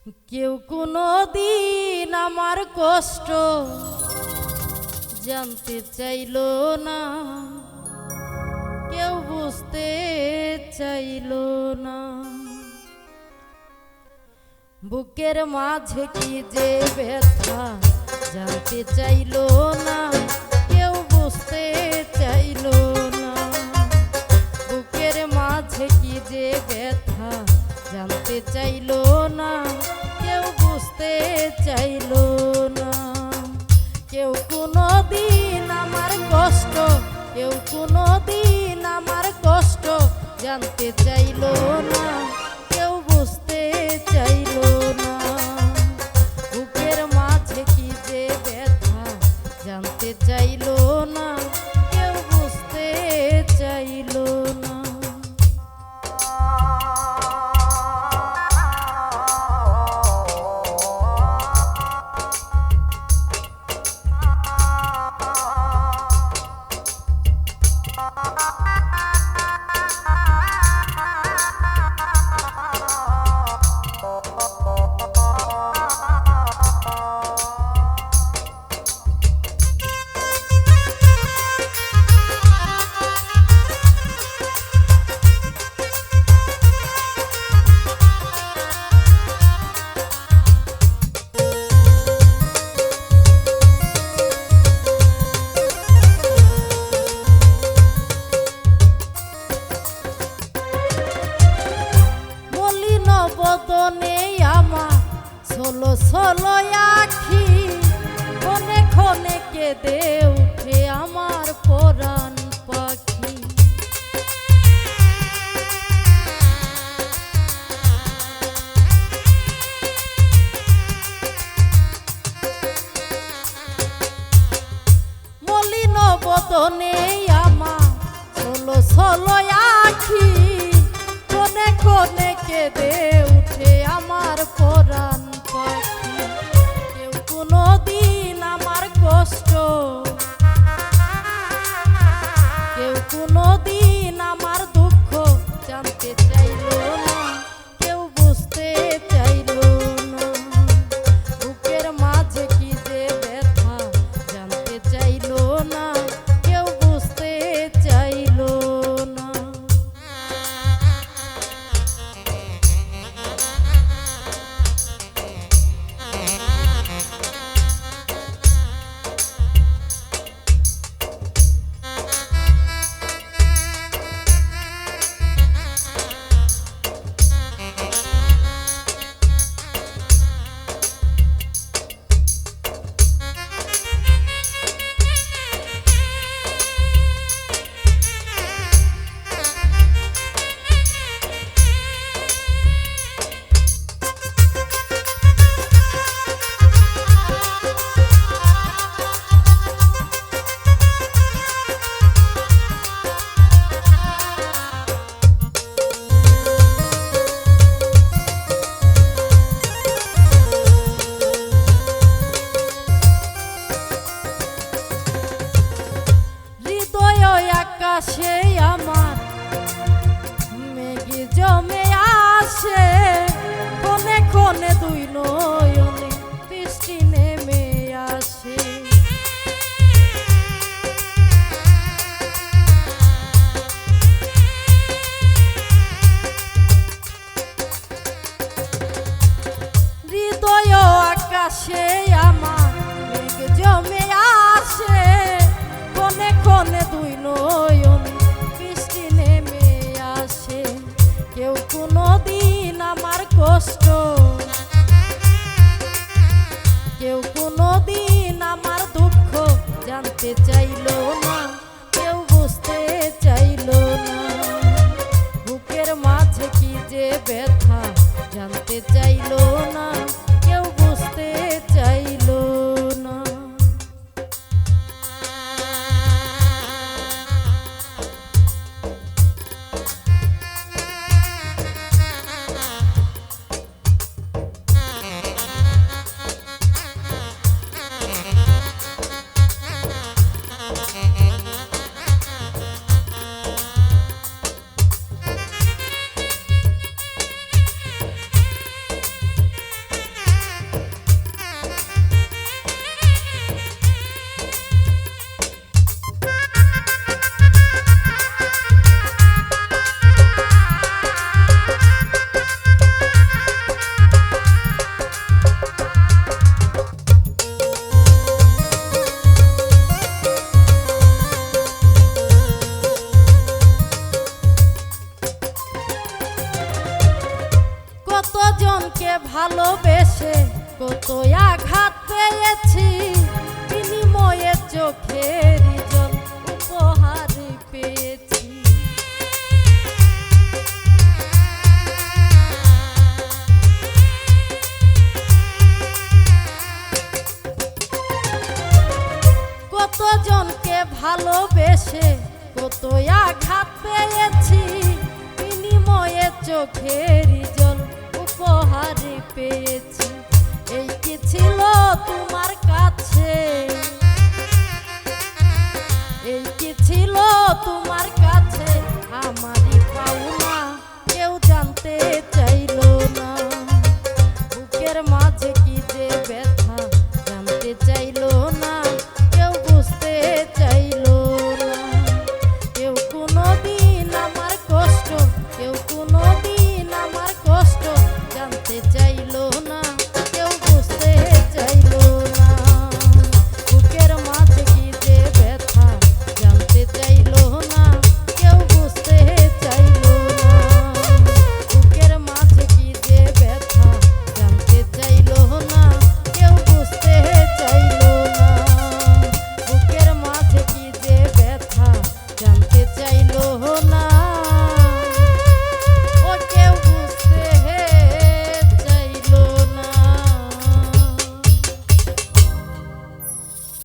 কেউ কোনো দিন আমার কষ্ট জানতে চাইলো না, কেউ বুঝতে চাইলো না। বুকের মাঝে কি যে ব্যথা জানতে চাইলো না, কেউ বুঝতে চাইলো না। বুকের মাঝে কি যে ব্যথা জানতে চাইলো না, কেউ বুঝতে চাইলো না। কেউ কোনো দিন আমার কষ্ট, কেউ কোনো দিন আমার কষ্ট জানতে চাইলো না, কেউ বুঝতে চাইলো না। বুকের মাঝে কি যে ব্যথা জানতে চাইলো না, কেউ বুঝতে চাইলো না। বদনে আমার ছোলো ছোলো আখি, ক্ষণে ক্ষণে কেঁদে উঠে আমার পরাণ পাখি। মলিন বদনে আমার ছোলো ছোলো আখি, কোনে কোনে কেঁদে উঠে আমার পরাণ পাখি। কেউ কোনো দিন আমার কষ্ট, কেউ কোনো দিন আমার দুঃখ জানতে চাইলো না, কেউ বুঝতে চাইলো না। বুকের মাঝে কি যে ব্যথা জানতে চাইলো না, কেউ বুঝতে চাইলো না। আকাশে আমার মেঘে জমে আসে, ক্ষণে ক্ষণে দুই নয়নে বৃষ্টি নেমে আসে। হৃদয় আকাশে আমার মেঘে জমে আসে, ক্ষণে ক্ষণে দুই নয়ন বৃষ্টি নেমে আসে। কেউ কোনো দিন আমার কষ্ট, কেউ কোনো দিন আমার দুঃখ জানতে চাইলো না, কেউ বুঝতে চাইলো না। বুকের মাঝে কি যে ব্যথা জানতে চাইলো না, কেউ বুঝতে চাইলো না। ভালোবেসে কত আঘাত পেয়েছি, বিনিময়ে চোখের জল উপহার পেয়েছি। কতজনকে ভালোবেসে কত আঘাত পেয়েছি, বিনিময়ে চোখের জল উপহার পেয়েছি। এই কি ছিল তোমার কাছে, এই কি ছিল তোমার কাছে আমারই পাওনা, কেউ জানতে চাইল না। বুকের মাঝে